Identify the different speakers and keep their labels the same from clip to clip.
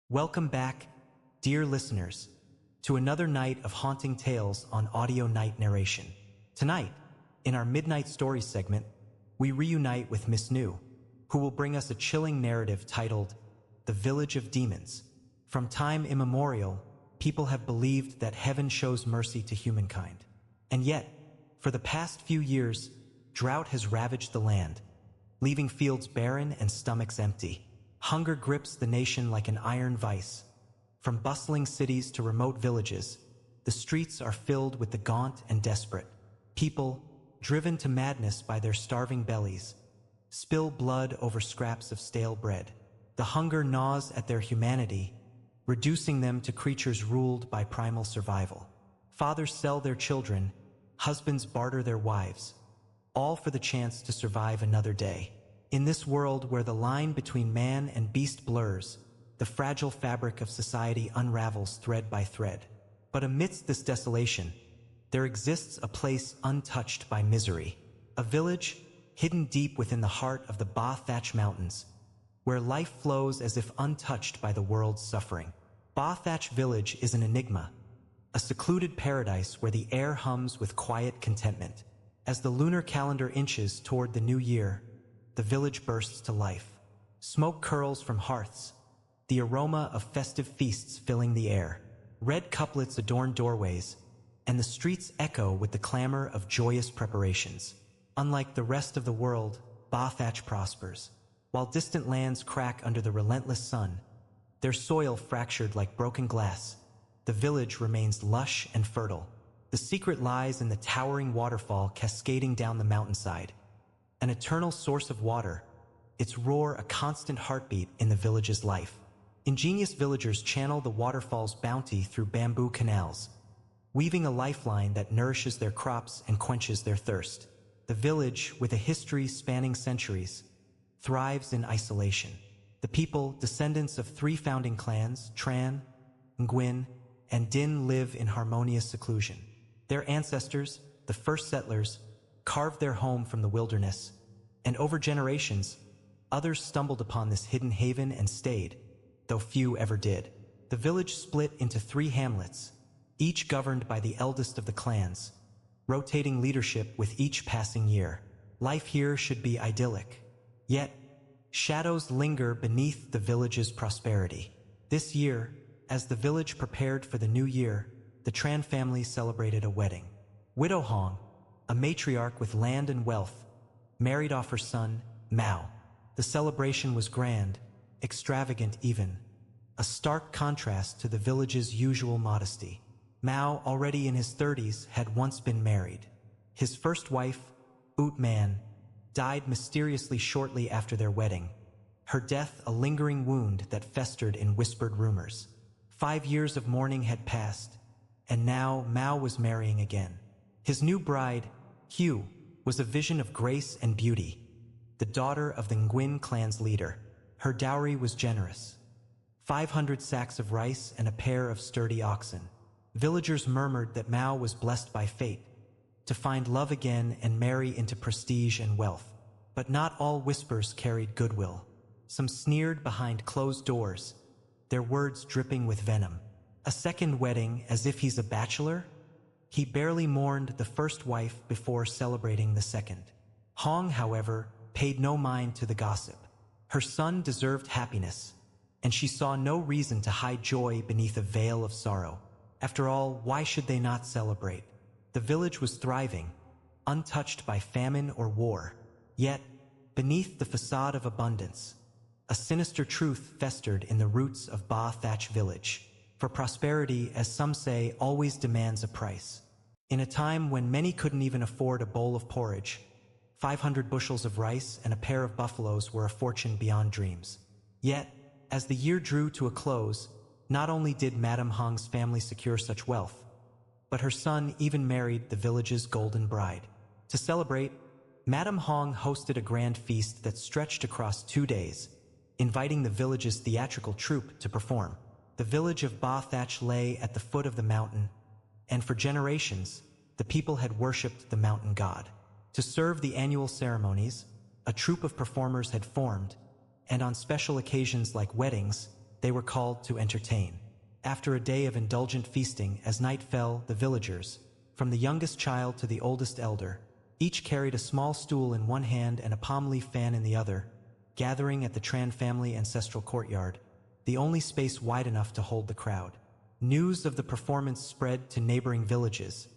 Speaker 1: Welcome back, dear listeners, to another night of haunting tales on Audio Night Narration. Tonight, in our Midnight Stories segment, we reunite with Miss New, who will bring us a chilling narrative titled The Village of Demons. From time immemorial, people have believed that heaven shows mercy to humankind. And yet, for the past few years, drought has ravaged the land, leaving fields barren and stomachs empty. Hunger grips the nation like an iron vice. From bustling cities to remote villages, the streets are filled with the gaunt and desperate. People, driven to madness by their starving bellies, spill blood over scraps of stale bread. The hunger gnaws at their humanity, reducing them to creatures ruled by primal survival. Fathers sell their children, husbands barter their wives, all for the chance to survive another day. In this world where the line between man and beast blurs, the fragile fabric of society unravels thread by thread. But amidst this desolation, there exists a place untouched by misery, a village hidden deep within the heart of the Ba Thatch Mountains, where life flows as if untouched by the world's suffering. Ba Thatch Village is an enigma, a secluded paradise where the air hums with quiet contentment. As the lunar calendar inches toward the new year, the village bursts to life. Smoke curls from hearths, the aroma of festive feasts filling the air. Red couplets adorn doorways, and the streets echo with the clamor of joyous preparations. Unlike the rest of the world, Ba Thatch prospers. While distant lands crack under the relentless sun, their soil fractured like broken glass, the village remains lush and fertile. The secret lies in the towering waterfall cascading down the mountainside, an eternal source of water, its roar a constant heartbeat in the village's life. Ingenious villagers channel the waterfall's bounty through bamboo canals, weaving a lifeline that nourishes their crops and quenches their thirst. The village, with a history spanning centuries, thrives in isolation. The people, descendants of three founding clans, Tran, Ngwin, and Din, live in harmonious seclusion. Their ancestors, the first settlers, carved their home from the wilderness, and over generations, others stumbled upon this hidden haven and stayed, though few ever did. The village split into three hamlets, each governed by the eldest of the clans, rotating leadership with each passing year. Life here should be idyllic, yet shadows linger beneath the village's prosperity. This year, as the village prepared for the new year, the Tran family celebrated a wedding. Widow Hong, a matriarch with land and wealth, married off her son, Mao. The celebration was grand, extravagant even, a stark contrast to the village's usual modesty. Mao, already in his 30s, had once been married. His first wife, Ut Man, died mysteriously shortly after their wedding, her death a lingering wound that festered in whispered rumors. 5 years of mourning had passed, and now Mao was marrying again. His new bride, Hugh, was a vision of grace and beauty, the daughter of the Ngwin clan's leader. Her dowry was generous: 500 sacks of rice and a pair of sturdy oxen. Villagers murmured that Mao was blessed by fate to find love again and marry into prestige and wealth. But not all whispers carried goodwill. Some sneered behind closed doors, their words dripping with venom. A second wedding, as if he's a bachelor? He barely mourned the first wife before celebrating the second. Hong, however, paid no mind to the gossip. Her son deserved happiness, and she saw no reason to hide joy beneath a veil of sorrow. After all, why should they not celebrate? The village was thriving, untouched by famine or war. Yet, beneath the facade of abundance, a sinister truth festered in the roots of Ba Thatch Village. For prosperity, as some say, always demands a price. In a time when many couldn't even afford a bowl of porridge, 500 bushels of rice and a pair of buffaloes were a fortune beyond dreams. Yet, as the year drew to a close, not only did Madame Hong's family secure such wealth, but her son even married the village's golden bride. To celebrate, Madame Hong hosted a grand feast that stretched across 2 days, inviting the village's theatrical troupe to perform. The village of Ba Thatch lay at the foot of the mountain, and for generations, the people had worshipped the mountain god. To serve the annual ceremonies, a troupe of performers had formed, and on special occasions like weddings, they were called to entertain. After a day of indulgent feasting, as night fell, the villagers, from the youngest child to the oldest elder, each carried a small stool in one hand and a palm leaf fan in the other, gathering at the Tran family ancestral courtyard, the only space wide enough to hold the crowd. News of the performance spread to neighboring villages,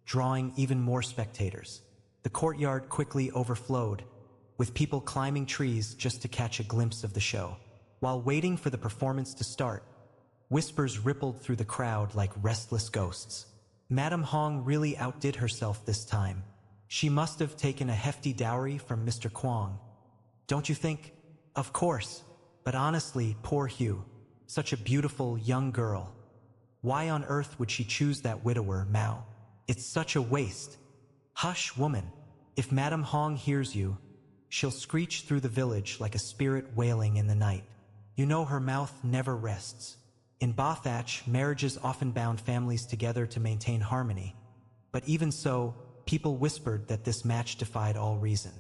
Speaker 1: drawing even more spectators. The courtyard quickly overflowed, with people climbing trees just to catch a glimpse of the show. While waiting for the performance to start, whispers rippled through the crowd like restless ghosts. Madame Hong really outdid herself this time. She must have taken a hefty dowry from Mr. Kwong. Don't you think? Of course. But honestly, poor Hugh. Such a beautiful young girl. Why on earth would she choose that widower, Mao? It's such a waste. Hush, woman. If Madame Hong hears you, she'll screech through the village like a spirit wailing in the night. You know her mouth never rests. In Bothach, marriages often bound families together to maintain harmony. But even so, people whispered that this match defied all reason.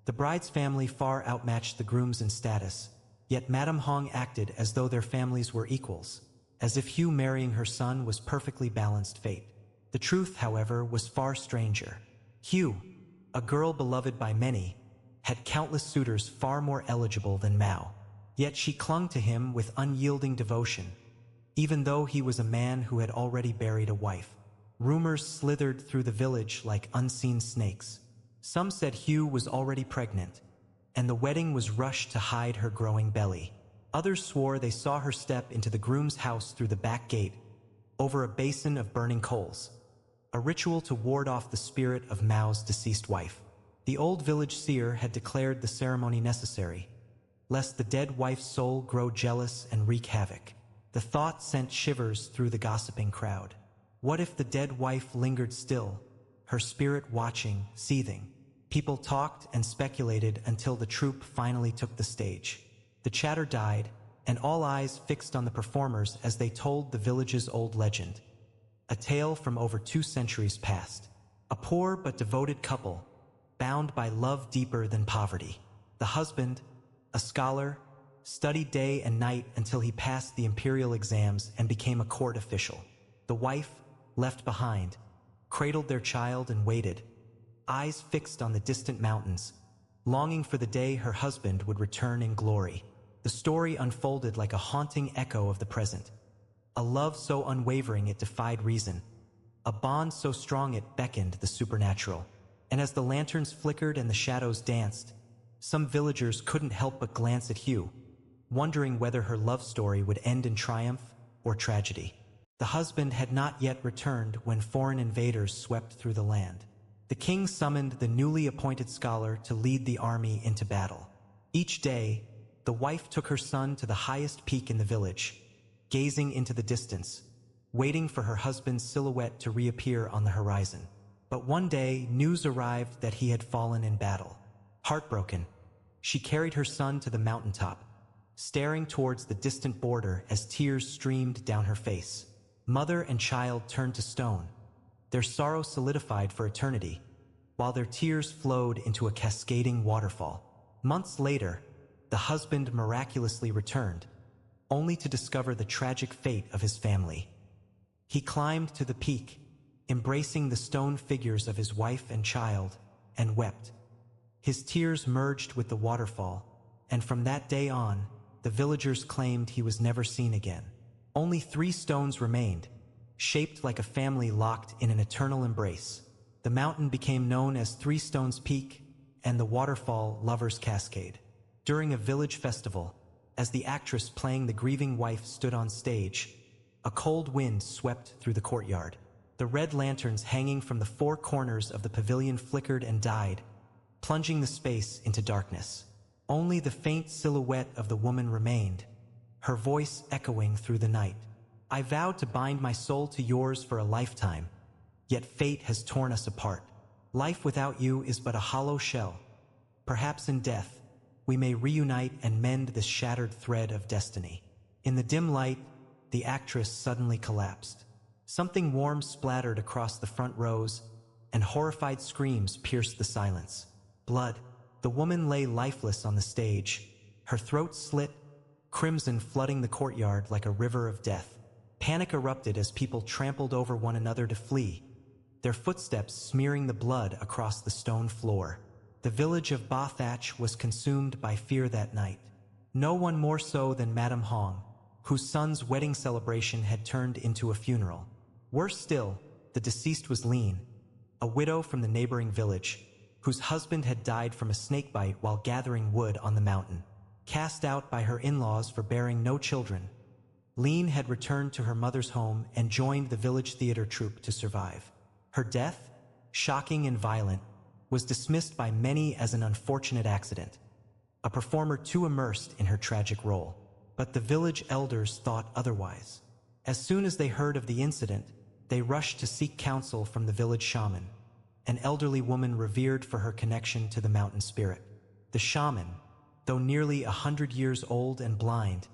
Speaker 1: The bride's family far outmatched the groom's in status, yet Madame Hong acted as though their families were equals, as if Hugh marrying her son was perfectly balanced fate. The truth, however, was far stranger. Hugh, a girl beloved by many, had countless suitors far more eligible than Mao. Yet she clung to him with unyielding devotion, even though he was a man who had already buried a wife. Rumors slithered through the village like unseen snakes. Some said Hugh was already pregnant, and the wedding was rushed to hide her growing belly. Others swore they saw her step into the groom's house through the back gate, over a basin of burning coals, a ritual to ward off the spirit of Mao's deceased wife. The old village seer had declared the ceremony necessary, lest the dead wife's soul grow jealous and wreak havoc. The thought sent shivers through the gossiping crowd. What if the dead wife lingered still, her spirit watching, seething? People talked and speculated until the troupe finally took the stage. The chatter died, and all eyes fixed on the performers as they told the village's old legend. A tale from over 2 centuries past. A poor but devoted couple, bound by love deeper than poverty. The husband, a scholar, studied day and night until he passed the imperial exams and became a court official. The wife, left behind, cradled their child and waited, eyes fixed on the distant mountains, longing for the day her husband would return in glory. The story unfolded like a haunting echo of the present. A love so unwavering it defied reason. A bond so strong it beckoned the supernatural. And as the lanterns flickered and the shadows danced, some villagers couldn't help but glance at Hugh, wondering whether her love story would end in triumph or tragedy. The husband had not yet returned when foreign invaders swept through the land. The king summoned the newly appointed scholar to lead the army into battle. Each day, the wife took her son to the highest peak in the village, gazing into the distance, waiting for her husband's silhouette to reappear on the horizon. But one day, news arrived that he had fallen in battle. Heartbroken, she carried her son to the mountaintop, staring towards the distant border as tears streamed down her face. Mother and child turned to stone, their sorrow solidified for eternity, while their tears flowed into a cascading waterfall. Months later, the husband miraculously returned, only to discover the tragic fate of his family. He climbed to the peak, embracing the stone figures of his wife and child, and wept. His tears merged with the waterfall, and from that day on, the villagers claimed he was never seen again. Only 3 stones remained, shaped like a family locked in an eternal embrace. The mountain became known as 3 Stones Peak, and the waterfall Lover's Cascade. During a village festival, as the actress playing the grieving wife stood on stage, a cold wind swept through the courtyard. The red lanterns hanging from the 4 corners of the pavilion flickered and died, plunging the space into darkness. Only the faint silhouette of the woman remained, her voice echoing through the night. I vowed to bind my soul to yours for a lifetime, yet fate has torn us apart. Life without you is but a hollow shell. Perhaps in death, we may reunite and mend this shattered thread of destiny. In the dim light, the actress suddenly collapsed. Something warm splattered across the front rows, and horrified screams pierced the silence. Blood. The woman lay lifeless on the stage, her throat slit, crimson flooding the courtyard like a river of death. Panic erupted as people trampled over one another to flee, their footsteps smearing the blood across the stone floor. The village of Ba Thatch was consumed by fear that night. No one more so than Madame Hong, whose son's wedding celebration had turned into a funeral. Worse still, the deceased was Lean, a widow from the neighboring village, whose husband had died from a snakebite while gathering wood on the mountain. Cast out by her in-laws for bearing no children, Lean had returned to her mother's home and joined the village theater troupe to survive. Her death, shocking and violent, was dismissed by many as an unfortunate accident, a performer too immersed in her tragic role. But the village elders thought otherwise. As soon as they heard of the incident, they rushed to seek counsel from the village shaman, an elderly woman revered for her connection to the mountain spirit. The shaman, though nearly 100 years old and blind,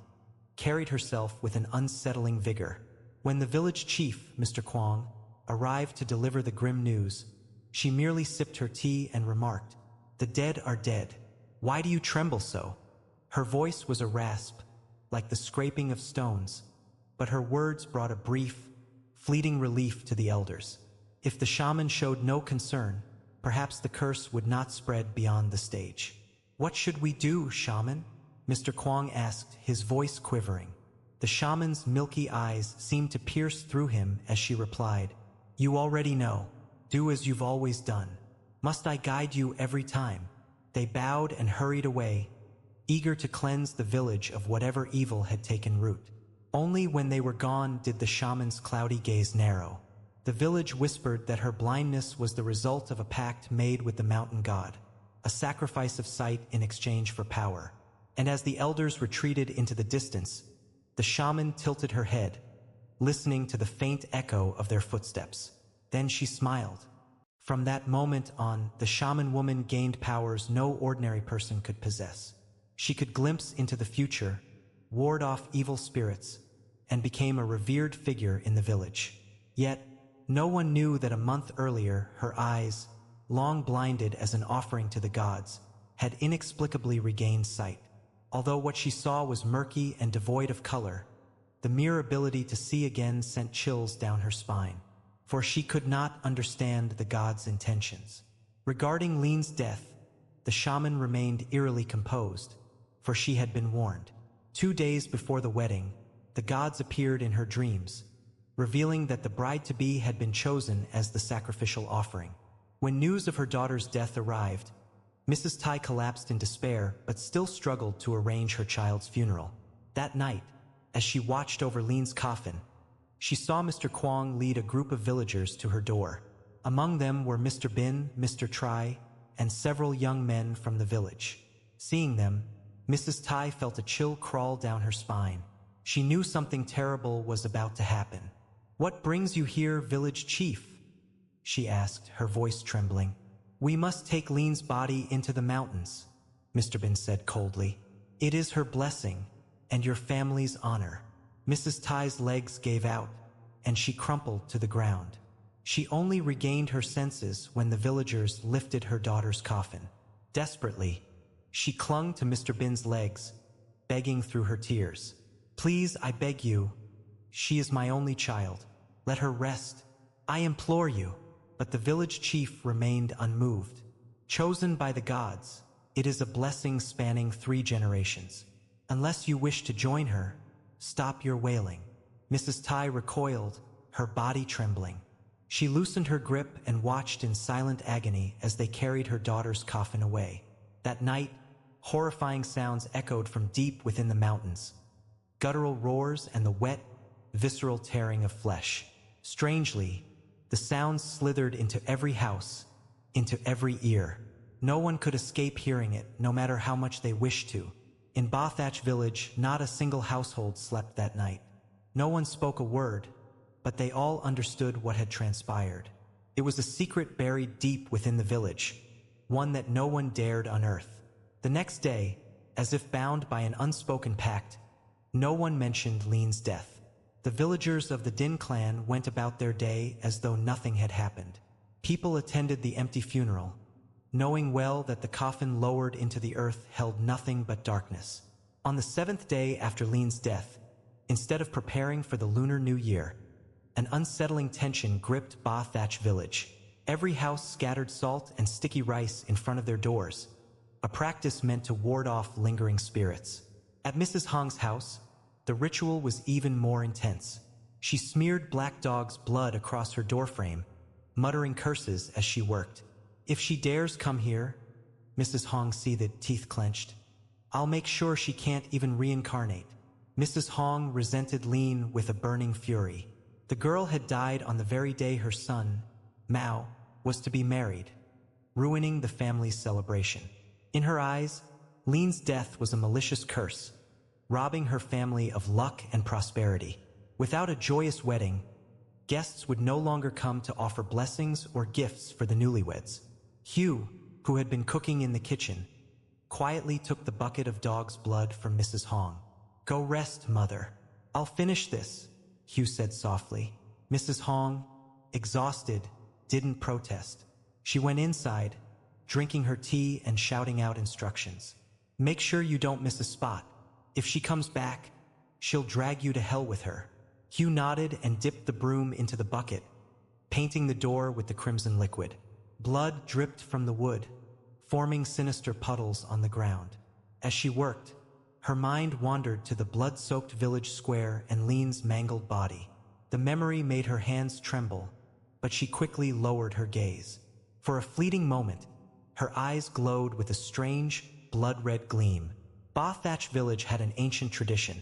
Speaker 1: carried herself with an unsettling vigor. When the village chief, Mr. Kwong, arrived to deliver the grim news, she merely sipped her tea and remarked, "The dead are dead. Why do you tremble so?" Her voice was a rasp, like the scraping of stones, but her words brought a brief, fleeting relief to the elders. If the shaman showed no concern, perhaps the curse would not spread beyond the stage. "What should we do, shaman?" Mr. Kwong asked, his voice quivering. The shaman's milky eyes seemed to pierce through him as she replied, "You already know. Do as you've always done. Must I guide you every time?" They bowed and hurried away, eager to cleanse the village of whatever evil had taken root. Only when they were gone did the shaman's cloudy gaze narrow. The village whispered that her blindness was the result of a pact made with the mountain god, a sacrifice of sight in exchange for power. And as the elders retreated into the distance, the shaman tilted her head, listening to the faint echo of their footsteps. Then she smiled. From that moment on, the shaman woman gained powers no ordinary person could possess. She could glimpse into the future, ward off evil spirits, and became a revered figure in the village. Yet, no one knew that a month earlier her eyes, long blinded as an offering to the gods, had inexplicably regained sight. Although what she saw was murky and devoid of color, the mere ability to see again sent chills down her spine, for she could not understand the gods' intentions. Regarding Lean's death, the shaman remained eerily composed, for she had been warned. 2 days before the wedding, the gods appeared in her dreams, revealing that the bride-to-be had been chosen as the sacrificial offering. When news of her daughter's death arrived, Mrs. Tai collapsed in despair but still struggled to arrange her child's funeral. That night, as she watched over Lean's coffin, she saw Mr. Kwong lead a group of villagers to her door. Among them were Mr. Bin, Mr. Tri, and several young men from the village. Seeing them, Mrs. Tai felt a chill crawl down her spine. She knew something terrible was about to happen. "What brings you here, village chief?" she asked, her voice trembling. "We must take Lean's body into the mountains," Mr. Bin said coldly. "It is her blessing, and your family's honor." Mrs. Tai's legs gave out, and she crumpled to the ground. She only regained her senses when the villagers lifted her daughter's coffin. Desperately, she clung to Mr. Bin's legs, begging through her tears. "Please, I beg you. She is my only child. Let her rest. I implore you." But the village chief remained unmoved. "Chosen by the gods, it is a blessing spanning 3 generations. Unless you wish to join her, stop your wailing." Mrs. Tai recoiled, her body trembling. She loosened her grip and watched in silent agony as they carried her daughter's coffin away. That night, horrifying sounds echoed from deep within the mountains. Guttural roars and the wet, visceral tearing of flesh. Strangely, the sounds slithered into every house, into every ear. No one could escape hearing it, no matter how much they wished to. In Ba Thatch village, not a single household slept that night. No one spoke a word, but they all understood what had transpired. It was a secret buried deep within the village, one that no one dared unearth. The next day, as if bound by an unspoken pact, no one mentioned Lean's death. The villagers of the Din clan went about their day as though nothing had happened. People attended the empty funeral, knowing well that the coffin lowered into the earth held nothing but darkness. On the 7th day after Lean's death, instead of preparing for the Lunar New Year, an unsettling tension gripped Ba Thatch village. Every house scattered salt and sticky rice in front of their doors, a practice meant to ward off lingering spirits. At Mrs. Hong's house, the ritual was even more intense. She smeared Black Dog's blood across her doorframe, muttering curses as she worked. "If she dares come here," Mrs. Hong seethed, teeth clenched, "I'll make sure she can't even reincarnate." Mrs. Hong resented Lean with a burning fury. The girl had died on the very day her son, Mao, was to be married, ruining the family's celebration. In her eyes, Lean's death was a malicious curse, robbing her family of luck and prosperity. Without a joyous wedding, guests would no longer come to offer blessings or gifts for the newlyweds. Hugh, who had been cooking in the kitchen, quietly took the bucket of dog's blood from Mrs. Hong. "Go rest, mother. I'll finish this," Hugh said softly. Mrs. Hong, exhausted, didn't protest. She went inside, drinking her tea and shouting out instructions. "Make sure you don't miss a spot. If she comes back, she'll drag you to hell with her." Hugh nodded and dipped the broom into the bucket, painting the door with the crimson liquid. Blood dripped from the wood, forming sinister puddles on the ground. As she worked, her mind wandered to the blood-soaked village square and Lean's mangled body. The memory made her hands tremble, but she quickly lowered her gaze. For a fleeting moment, her eyes glowed with a strange, blood-red gleam. Ba Thatch village had an ancient tradition.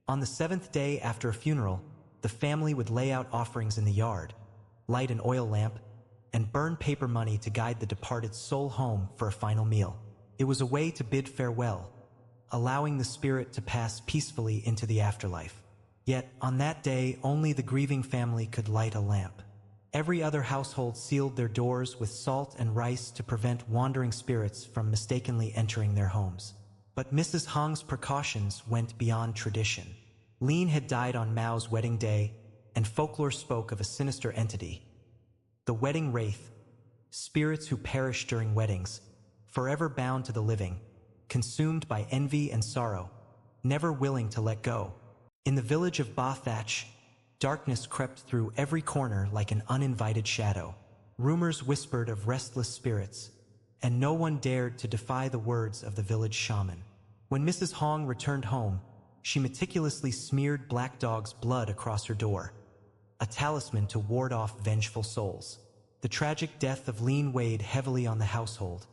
Speaker 1: On the 7th day after a funeral, the family would lay out offerings in the yard, light an oil lamp, and burn paper money to guide the departed's soul home for a final meal. It was a way to bid farewell, allowing the spirit to pass peacefully into the afterlife. Yet, on that day, only the grieving family could light a lamp. Every other household sealed their doors with salt and rice to prevent wandering spirits from mistakenly entering their homes. But Mrs. Hong's precautions went beyond tradition. Lean had died on Mao's wedding day, and folklore spoke of a sinister entity, the wedding wraith, spirits who perish during weddings, forever bound to the living, consumed by envy and sorrow, never willing to let go. In the village of Ba Thatch, darkness crept through every corner like an uninvited shadow. Rumors whispered of restless spirits, and no one dared to defy the words of the village shaman. When Mrs. Hong returned home, she meticulously smeared Black Dog's blood across her door, a talisman to ward off vengeful souls. The tragic death of Lean weighed heavily on the household,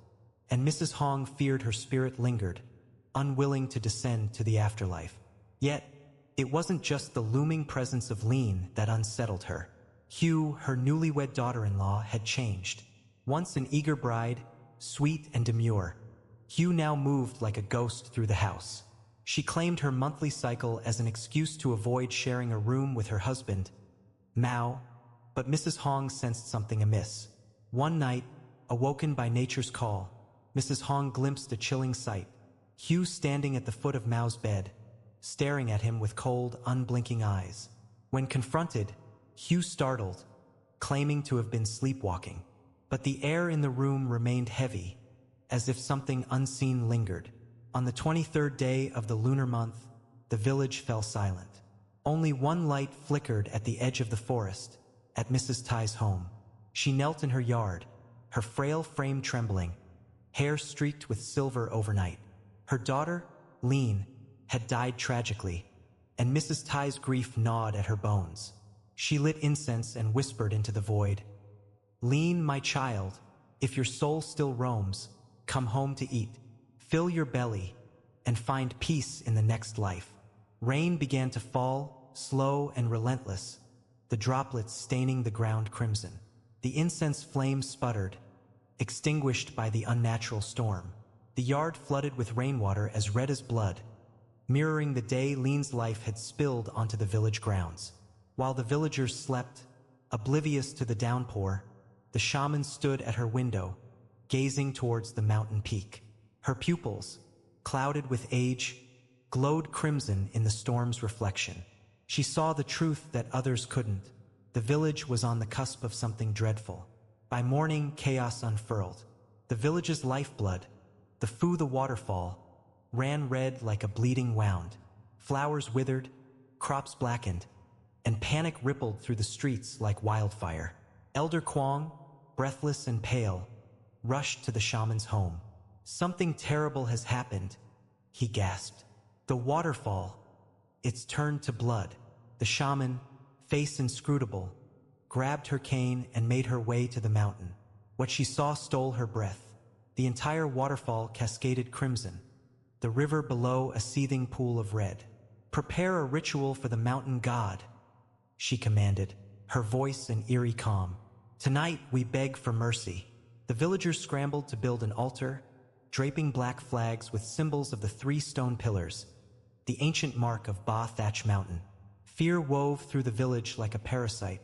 Speaker 1: and Mrs. Hong feared her spirit lingered, unwilling to descend to the afterlife. Yet, it wasn't just the looming presence of Lean that unsettled her. Hugh, her newlywed daughter-in-law, had changed. Once an eager bride, sweet and demure, Hugh now moved like a ghost through the house. She claimed her monthly cycle as an excuse to avoid sharing a room with her husband, Mao, but Mrs. Hong sensed something amiss. One night, awoken by nature's call, Mrs. Hong glimpsed a chilling sight. Hugh standing at the foot of Mao's bed, staring at him with cold, unblinking eyes. When confronted, Hugh startled, claiming to have been sleepwalking. But the air in the room remained heavy, as if something unseen lingered. On the 23rd day of the lunar month, the village fell silent. Only one light flickered at the edge of the forest, at Mrs. Tai's home. She knelt in her yard, her frail frame trembling, hair streaked with silver overnight. Her daughter, Lean, had died tragically, and Mrs. Tai's grief gnawed at her bones. She lit incense and whispered into the void, "Lean, my child, if your soul still roams, come home to eat. Fill your belly, and find peace in the next life." Rain began to fall, slow and relentless, the droplets staining the ground crimson. The incense flame sputtered, extinguished by the unnatural storm. The yard flooded with rainwater as red as blood, mirroring the day Lean's life had spilled onto the village grounds. While the villagers slept, oblivious to the downpour, the shaman stood at her window, gazing towards the mountain peak. Her pupils, clouded with age, glowed crimson in the storm's reflection. She saw the truth that others couldn't. The village was on the cusp of something dreadful. By morning, chaos unfurled. The village's lifeblood, the Fu the waterfall, ran red like a bleeding wound. Flowers withered, crops blackened, and panic rippled through the streets like wildfire. Elder Kwong, breathless and pale, rushed to the shaman's home. "Something terrible has happened," he gasped. "The waterfall, it's turned to blood." The shaman, face inscrutable, grabbed her cane and made her way to the mountain. What she saw stole her breath. The entire waterfall cascaded crimson, the river below a seething pool of red. "Prepare a ritual for the mountain god," she commanded, her voice an eerie calm. "Tonight we beg for mercy." The villagers scrambled to build an altar, draping black flags with symbols of the 3 stone pillars, the ancient mark of Ba Thatch Mountain. Fear wove through the village like a parasite,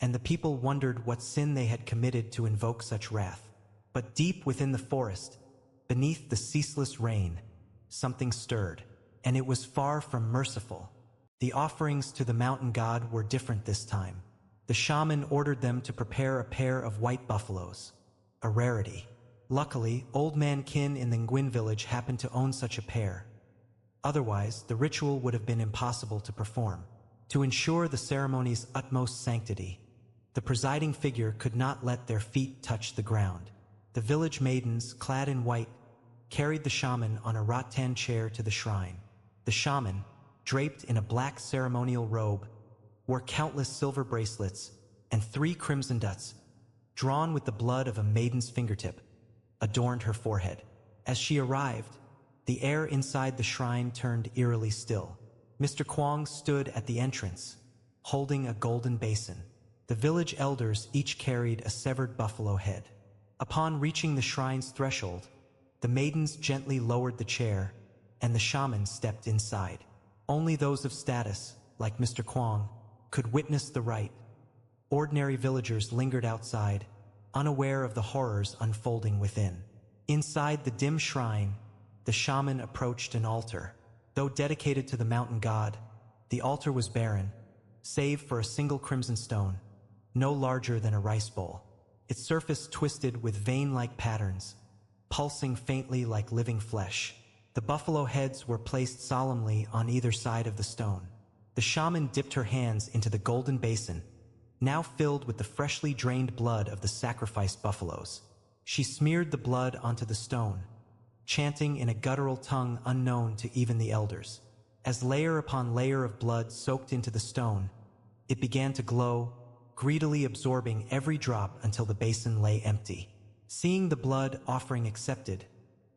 Speaker 1: and the people wondered what sin they had committed to invoke such wrath. But deep within the forest, beneath the ceaseless rain, something stirred, and it was far from merciful. The offerings to the mountain god were different this time. The shaman ordered them to prepare a pair of white buffaloes, a rarity. Luckily, Old Man Kin in the Nguyen village happened to own such a pair. Otherwise, the ritual would have been impossible to perform. To ensure the ceremony's utmost sanctity, the presiding figure could not let their feet touch the ground. The village maidens, clad in white, carried the shaman on a rattan chair to the shrine. The shaman, draped in a black ceremonial robe, wore countless silver bracelets and 3 crimson dots, drawn with the blood of a maiden's fingertip, adorned her forehead. As she arrived, the air inside the shrine turned eerily still. Mr. Kwong stood at the entrance, holding a golden basin. The village elders each carried a severed buffalo head. Upon reaching the shrine's threshold, the maidens gently lowered the chair, and the shaman stepped inside. Only those of status, like Mr. Kwong, could witness the rite. Ordinary villagers lingered outside, unaware of the horrors unfolding within. Inside the dim shrine, the shaman approached an altar. Though dedicated to the mountain god, the altar was barren, save for a single crimson stone, no larger than a rice bowl. Its surface twisted with vein-like patterns, pulsing faintly like living flesh. The buffalo heads were placed solemnly on either side of the stone. The shaman dipped her hands into the golden basin, now filled with the freshly drained blood of the sacrificed buffaloes. She smeared the blood onto the stone, chanting in a guttural tongue unknown to even the elders. As layer upon layer of blood soaked into the stone, it began to glow, greedily absorbing every drop until the basin lay empty. Seeing the blood offering accepted,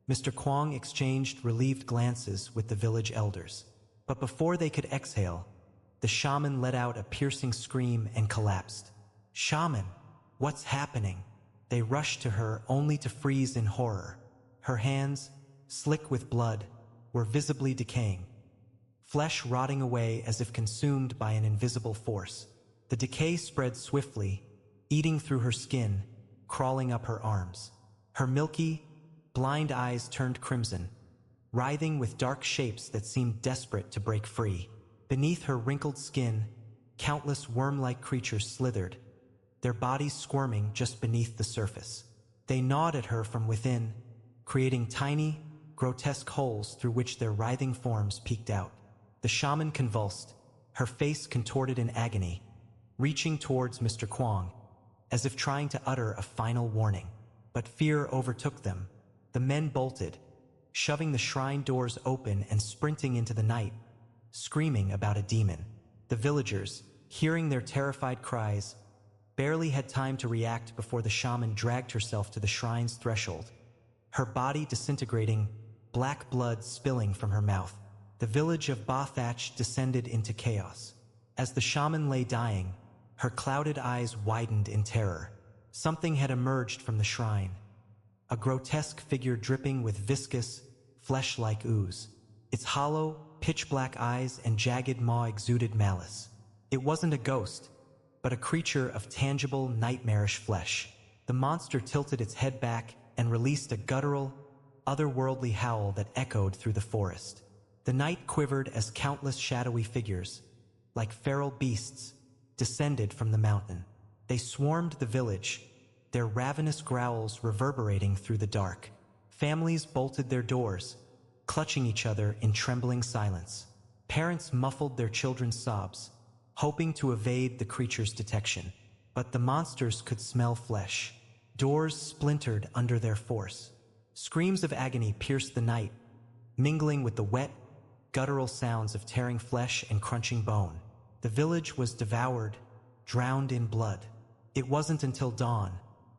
Speaker 1: Mr. Kwong exchanged relieved glances with the village elders. But before they could exhale, the shaman let out a piercing scream and collapsed. "Shaman, what's happening?" They rushed to her only to freeze in horror. Her hands, slick with blood, were visibly decaying, flesh rotting away as if consumed by an invisible force. The decay spread swiftly, eating through her skin, crawling up her arms. Her milky, blind eyes turned crimson, writhing with dark shapes that seemed desperate to break free. Beneath her wrinkled skin, countless worm-like creatures slithered, their bodies squirming just beneath the surface. They gnawed at her from within, creating tiny, grotesque holes through which their writhing forms peeked out. The shaman convulsed, her face contorted in agony, reaching towards Mr. Kwong, as if trying to utter a final warning. But fear overtook them. The men bolted, shoving the shrine doors open and sprinting into the night, screaming about a demon. The villagers, hearing their terrified cries, barely had time to react before the shaman dragged herself to the shrine's threshold, her body disintegrating, black blood spilling from her mouth. The village of Ba Thatch descended into chaos. As the shaman lay dying, her clouded eyes widened in terror. Something had emerged from the shrine, a grotesque figure dripping with viscous, flesh-like ooze. Its hollow, pitch-black eyes and jagged maw exuded malice. It wasn't a ghost, but a creature of tangible, nightmarish flesh. The monster tilted its head back and released a guttural, otherworldly howl that echoed through the forest. The night quivered as countless shadowy figures, like feral beasts, descended from the mountain. They swarmed the village, their ravenous growls reverberating through the dark. Families bolted their doors, clutching each other in trembling silence. Parents muffled their children's sobs, hoping to evade the creature's detection. But the monsters could smell flesh. Doors splintered under their force. Screams of agony pierced the night, mingling with the wet, guttural sounds of tearing flesh and crunching bone. The village was devoured, drowned in blood. It wasn't until dawn,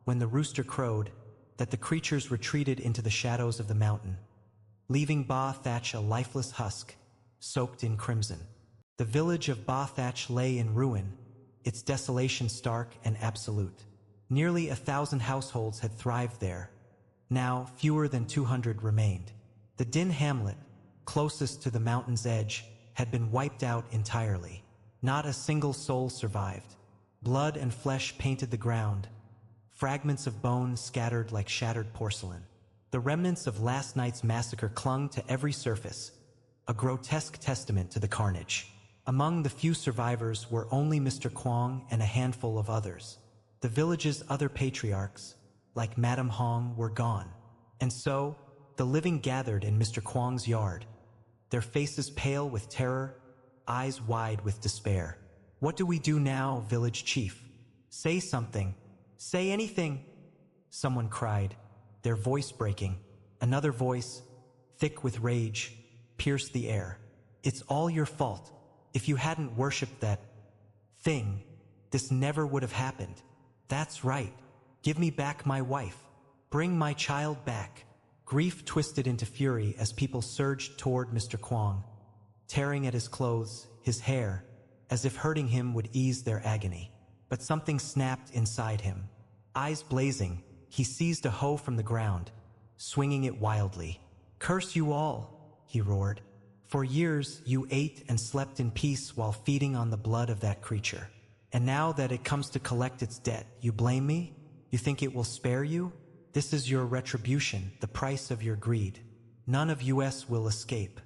Speaker 1: when the rooster crowed, that the creatures retreated into the shadows of the mountain, leaving Ba Thatch a lifeless husk, soaked in crimson. The village of Ba Thatch lay in ruin, its desolation stark and absolute. Nearly 1,000 households had thrived there. Now, fewer than 200 remained. The Din hamlet, closest to the mountain's edge, had been wiped out entirely. Not a single soul survived. Blood and flesh painted the ground, fragments of bone scattered like shattered porcelain. The remnants of last night's massacre clung to every surface, a grotesque testament to the carnage. Among the few survivors were only Mr. Kwong and a handful of others. The village's other patriarchs, like Madame Hong, were gone. And so, the living gathered in Mr. Kwong's yard, their faces pale with terror, eyes wide with despair. "What do we do now, village chief? Say something. Say anything!" Someone cried, their voice breaking. Another voice, thick with rage, pierced the air. "It's all your fault. If you hadn't worshipped that thing, this never would have happened. That's right. Give me back my wife. Bring my child back." Grief twisted into fury as people surged toward Mr. Kwong, tearing at his clothes, his hair, as if hurting him would ease their agony. But something snapped inside him. Eyes blazing, he seized a hoe from the ground, swinging it wildly. "Curse you all," he roared. "For years you ate and slept in peace while feeding on the blood of that creature. And now that it comes to collect its debt, you blame me? You think it will spare you? This is your retribution, the price of your greed. None of us will escape.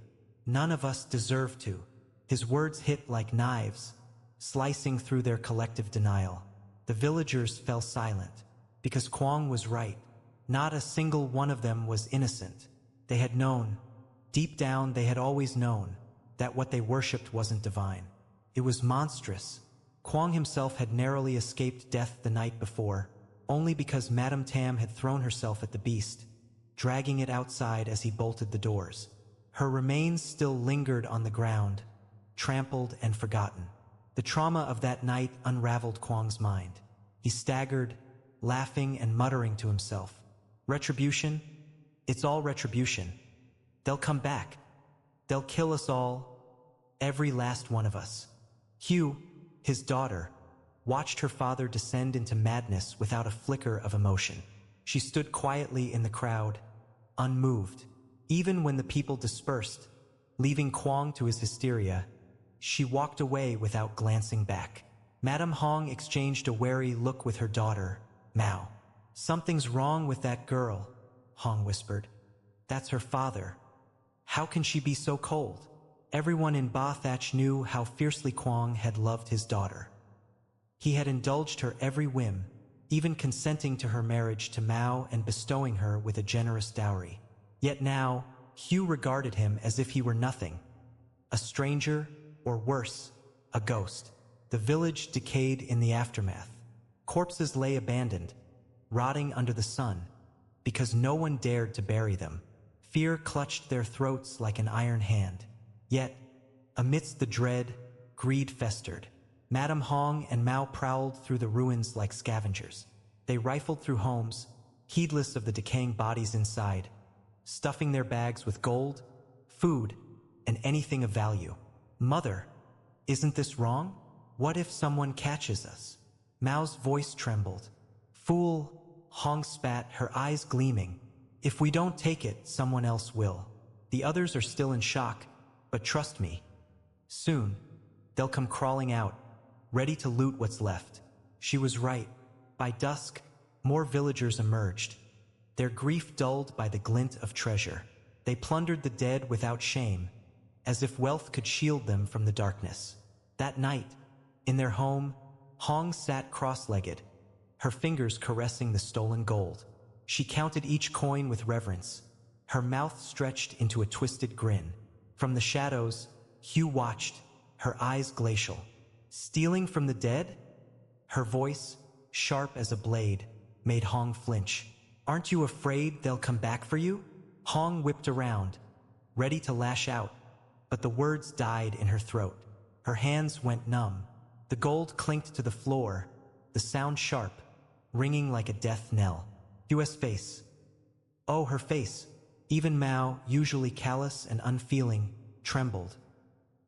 Speaker 1: None of us deserve to." His words hit like knives, slicing through their collective denial. The villagers fell silent, because Kwong was right. Not a single one of them was innocent. They had known, deep down they had always known, that what they worshipped wasn't divine. It was monstrous. Kwong himself had narrowly escaped death the night before, only because Madame Tam had thrown herself at the beast, dragging it outside as he bolted the doors. Her remains still lingered on the ground, trampled and forgotten. The trauma of that night unraveled Kwong's mind. He staggered, laughing and muttering to himself. "Retribution? It's all retribution. They'll come back. They'll kill us all, every last one of us." Hugh, his daughter, watched her father descend into madness without a flicker of emotion. She stood quietly in the crowd, unmoved. Even when the people dispersed, leaving Kwong to his hysteria, she walked away without glancing back. Madame Hong exchanged a wary look with her daughter, Mao. "Something's wrong with that girl," Hong whispered. "That's her father. How can she be so cold?" Everyone in Ba Thatch knew how fiercely Kwong had loved his daughter. He had indulged her every whim, even consenting to her marriage to Mao and bestowing her with a generous dowry. Yet now, Hugh regarded him as if he were nothing, a stranger, or worse, a ghost. The village decayed in the aftermath. Corpses lay abandoned, rotting under the sun, because no one dared to bury them. Fear clutched their throats like an iron hand. Yet, amidst the dread, greed festered. Madame Hong and Mao prowled through the ruins like scavengers. They rifled through homes, heedless of the decaying bodies inside, stuffing their bags with gold, food, and anything of value. "Mother, isn't this wrong? What if someone catches us?" Mao's voice trembled. "Fool," Hong spat, her eyes gleaming. "If we don't take it, someone else will. The others are still in shock, but trust me, soon, they'll come crawling out, ready to loot what's left." She was right. By dusk, more villagers emerged, their grief dulled by the glint of treasure. They plundered the dead without shame, as if wealth could shield them from the darkness. That night, in their home, Hong sat cross-legged, her fingers caressing the stolen gold. She counted each coin with reverence, her mouth stretched into a twisted grin. From the shadows, Hugh watched, her eyes glacial. Stealing from the dead? Her voice, sharp as a blade, made Hong flinch. Aren't you afraid they'll come back for you? Hong whipped around, ready to lash out, but the words died in her throat. Her hands went numb. The gold clinked to the floor, the sound sharp, ringing like a death knell. Hugh's face. Oh, her face. Even Mao, usually callous and unfeeling, trembled,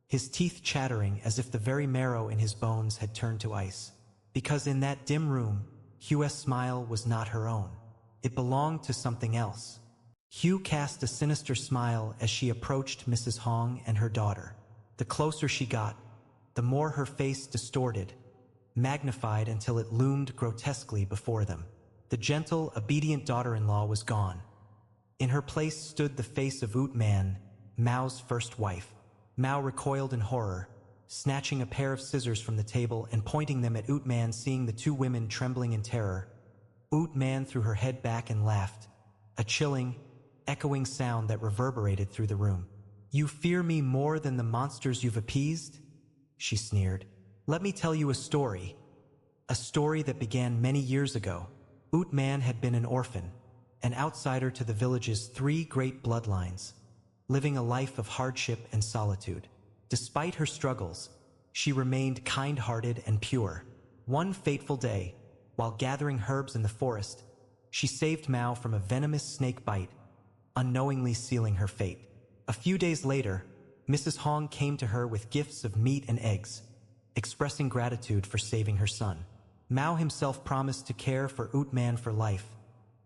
Speaker 1: his teeth chattering as if the very marrow in his bones had turned to ice. Because in that dim room, Hugh's smile was not her own. It belonged to something else. Hugh cast a sinister smile as she approached Mrs. Hong and her daughter. The closer she got, the more her face distorted, magnified until it loomed grotesquely before them. The gentle, obedient daughter-in-law was gone. In her place stood the face of Ut Man, Mao's first wife. Mao recoiled in horror, snatching a pair of scissors from the table and pointing them at Ut Man. Seeing the two women trembling in terror, Ut Man threw her head back and laughed, a chilling, echoing sound that reverberated through the room. You fear me more than the monsters you've appeased? She sneered. Let me tell you a story that began many years ago. Ut Man had been an orphan, an outsider to the village's three great bloodlines, living a life of hardship and solitude. Despite her struggles, she remained kind-hearted and pure. One fateful day, while gathering herbs in the forest, she saved Mao from a venomous snake bite, unknowingly sealing her fate. A few days later, Mrs. Hong came to her with gifts of meat and eggs, expressing gratitude for saving her son. Mao himself promised to care for Ut Man for life,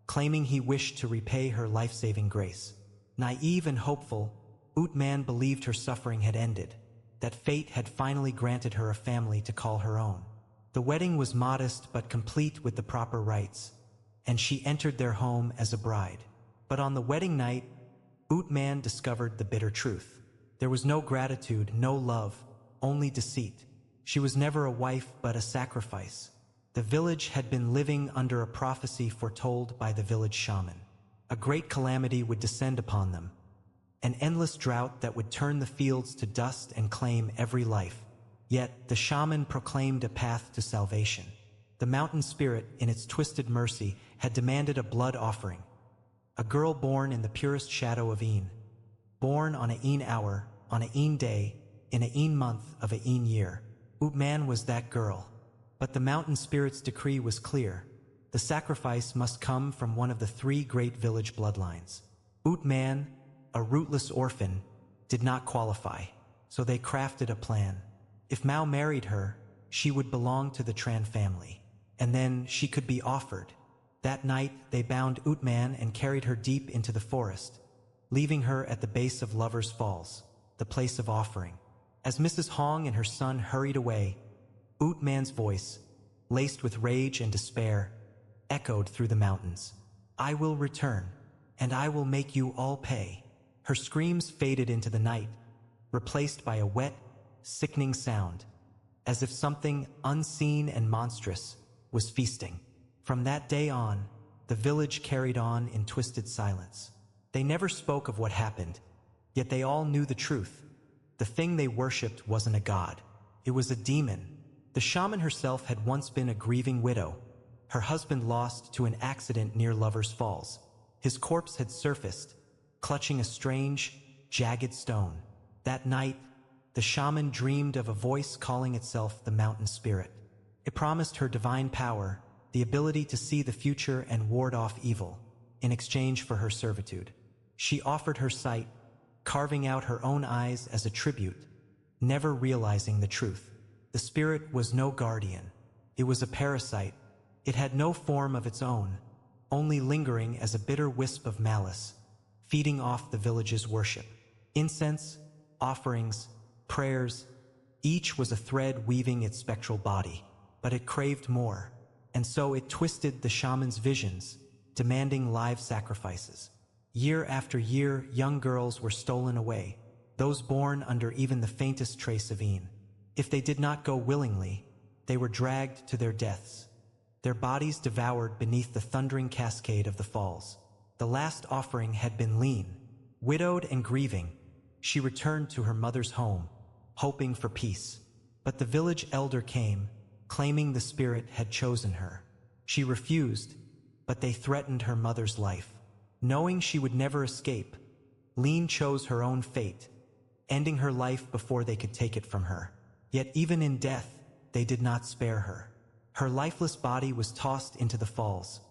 Speaker 1: claiming he wished to repay her life-saving grace. Naive and hopeful, Ut Man believed her suffering had ended, that fate had finally granted her a family to call her own. The wedding was modest but complete with the proper rites, and she entered their home as a bride. But on the wedding night, Ut Man discovered the bitter truth. There was no gratitude, no love, only deceit. She was never a wife but a sacrifice. The village had been living under a prophecy foretold by the village shaman. A great calamity would descend upon them, an endless drought that would turn the fields to dust and claim every life. Yet the shaman proclaimed a path to salvation. The mountain spirit, in its twisted mercy, had demanded a blood offering. A girl born in the purest shadow of Een, born on a Een hour, on a Een day, in a Een month of a Een year. Ut Man was that girl. But the mountain spirit's decree was clear. The sacrifice must come from one of the three great village bloodlines. Ut Man, a rootless orphan, did not qualify, so they crafted a plan. If Mao married her, she would belong to the Tran family, and then she could be offered. That night, they bound Ut Man and carried her deep into the forest, leaving her at the base of Lover's Falls, the place of offering. As Mrs. Hong and her son hurried away, Ut Man's voice, laced with rage and despair, echoed through the mountains. I will return, and I will make you all pay. Her screams faded into the night, replaced by a wet, sickening sound, as if something unseen and monstrous was feasting. From that day on, the village carried on in twisted silence. They never spoke of what happened, yet they all knew the truth. The thing they worshipped wasn't a god. It was a demon. The shaman herself had once been a grieving widow, her husband lost to an accident near Lover's Falls. His corpse had surfaced, clutching a strange, jagged stone. That night, the shaman dreamed of a voice calling itself the mountain spirit. It promised her divine power, the ability to see the future and ward off evil, in exchange for her servitude. She offered her sight, carving out her own eyes as a tribute, never realizing the truth. The spirit was no guardian. It was a parasite. It had no form of its own, only lingering as a bitter wisp of malice, feeding off the village's worship. Incense, offerings, prayers, each was a thread weaving its spectral body, but it craved more, and so it twisted the shaman's visions, demanding live sacrifices. Year after year, young girls were stolen away, those born under even the faintest trace of Een. If they did not go willingly, they were dragged to their deaths, their bodies devoured beneath the thundering cascade of the falls. The last offering had been lean, Widowed and grieving, she returned to her mother's home, hoping for peace. But the village elder came, claiming the spirit had chosen her. She refused, but they threatened her mother's life. Knowing she would never escape, Lean chose her own fate, ending her life before they could take it from her. Yet even in death, they did not spare her. Her lifeless body was tossed into the falls.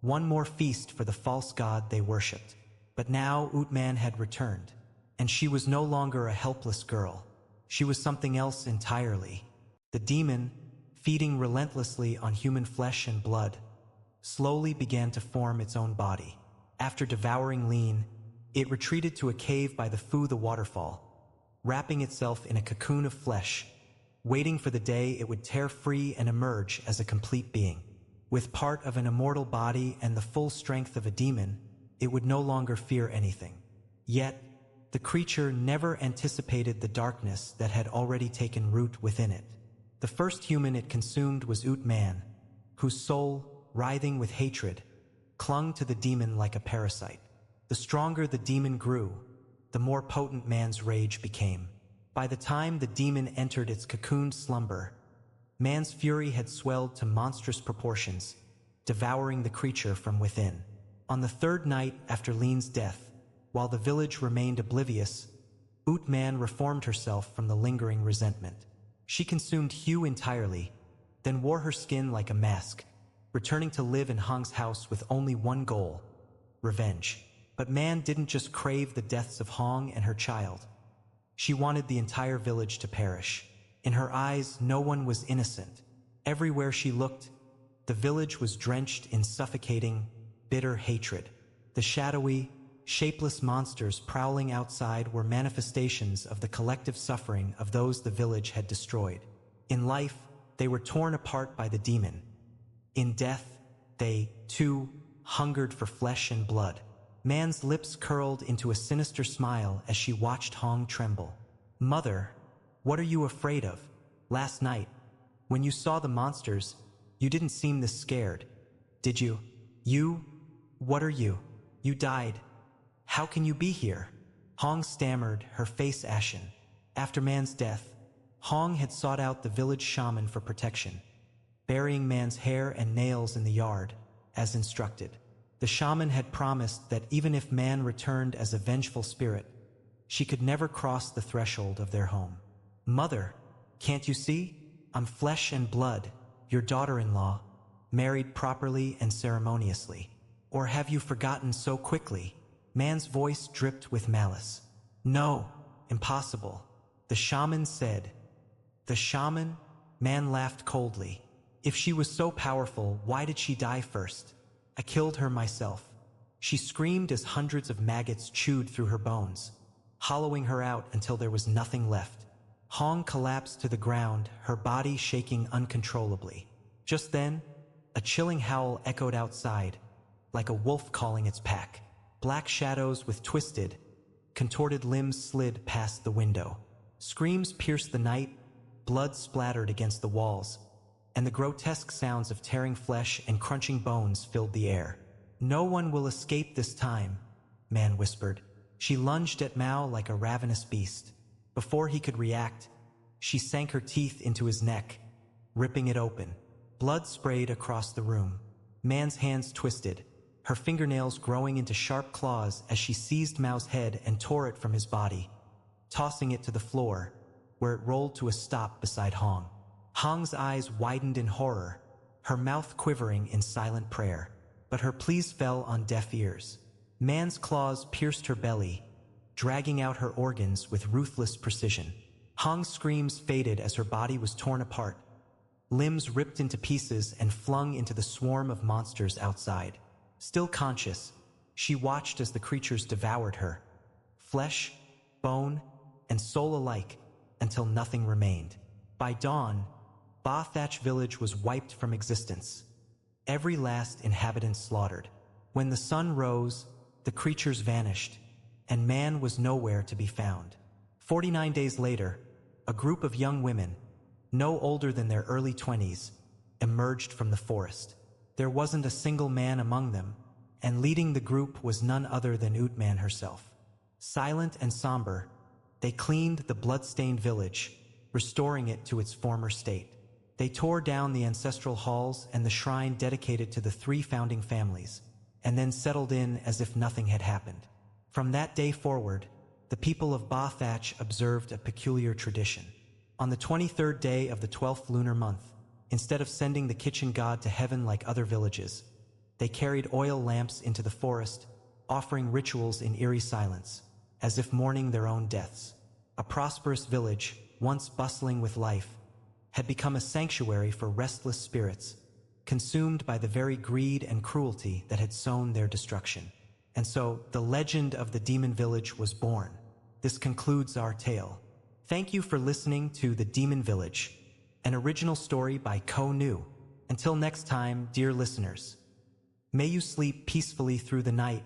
Speaker 1: One more feast for the false god they worshipped. But now Utman had returned, and she was no longer a helpless girl. She was something else entirely. The demon, feeding relentlessly on human flesh and blood, slowly began to form its own body. After devouring Lean, it retreated to a cave by the Fu the waterfall, wrapping itself in a cocoon of flesh, waiting for the day it would tear free and emerge as a complete being. With part of an immortal body and the full strength of a demon, it would no longer fear anything. Yet, the creature never anticipated the darkness that had already taken root within it. The first human it consumed was Utman, whose soul, writhing with hatred, clung to the demon like a parasite. The stronger the demon grew, the more potent man's rage became. By the time the demon entered its cocooned slumber, man's fury had swelled to monstrous proportions, devouring the creature from within. On the third night after Lean's death, while the village remained oblivious, Utman reformed herself from the lingering resentment. She consumed Hugh entirely, then wore her skin like a mask, returning to live in Hong's house with only one goal: revenge. But Man didn't just crave the deaths of Hong and her child. She wanted the entire village to perish. In her eyes, no one was innocent. Everywhere she looked, the village was drenched in suffocating, bitter hatred. The shadowy, shapeless monsters prowling outside were manifestations of the collective suffering of those the village had destroyed. In life, they were torn apart by the demon. In death, they, too, hungered for flesh and blood. Man's lips curled into a sinister smile as she watched Hong tremble. "Mother, what are you afraid of? Last night, when you saw the monsters, you didn't seem this scared, did you? What are you? You died. How can you be here?" Hong stammered, her face ashen. After Man's death, Hong had sought out the village shaman for protection, burying Man's hair and nails in the yard, as instructed. The shaman had promised that even if Man returned as a vengeful spirit, she could never cross the threshold of their home. "Mother, can't you see? I'm flesh and blood, your daughter-in-law, married properly and ceremoniously. Or have you forgotten so quickly?" Man's voice dripped with malice. "No, impossible," the shaman said. "The shaman?" Man laughed coldly. "If she was so powerful, why did she die first? I killed her myself." She screamed as hundreds of maggots chewed through her bones, hollowing her out until there was nothing left. Hong collapsed to the ground, her body shaking uncontrollably. Just then, a chilling howl echoed outside, like a wolf calling its pack. Black shadows with twisted, contorted limbs slid past the window. Screams pierced the night, blood splattered against the walls, and the grotesque sounds of tearing flesh and crunching bones filled the air. "No one will escape this time," Man whispered. She lunged at Mao like a ravenous beast. Before he could react, she sank her teeth into his neck, ripping it open. Blood sprayed across the room. Man's hands twisted, her fingernails growing into sharp claws as she seized Mao's head and tore it from his body, tossing it to the floor, where it rolled to a stop beside Hong. Hong's eyes widened in horror, her mouth quivering in silent prayer. But her pleas fell on deaf ears. Man's claws pierced her belly, dragging out her organs with ruthless precision. Hong's screams faded as her body was torn apart, limbs ripped into pieces and flung into the swarm of monsters outside. Still conscious, she watched as the creatures devoured her, flesh, bone, and soul alike, until nothing remained. By dawn, Ba Thatch village was wiped from existence, every last inhabitant slaughtered. When the sun rose, the creatures vanished, and Man was nowhere to be found. 49 days later, a group of young women, no older than their early 20s, emerged from the forest. There wasn't a single man among them, and leading the group was none other than Utman herself. Silent and somber, they cleaned the blood-stained village, restoring it to its former state. They tore down the ancestral halls and the shrine dedicated to the 3 founding families, and then settled in as if nothing had happened. From that day forward, the people of Ba Thatch observed a peculiar tradition. On the 23rd day of the 12th lunar month, instead of sending the kitchen god to heaven like other villages, they carried oil lamps into the forest, offering rituals in eerie silence, as if mourning their own deaths. A prosperous village, once bustling with life, had become a sanctuary for restless spirits, consumed by the very greed and cruelty that had sown their destruction. And so, the legend of the Demon Village was born. This concludes our tale. Thank you for listening to The Demon Village, an original story by Ko Nu. Until next time, dear listeners, may you sleep peacefully through the night,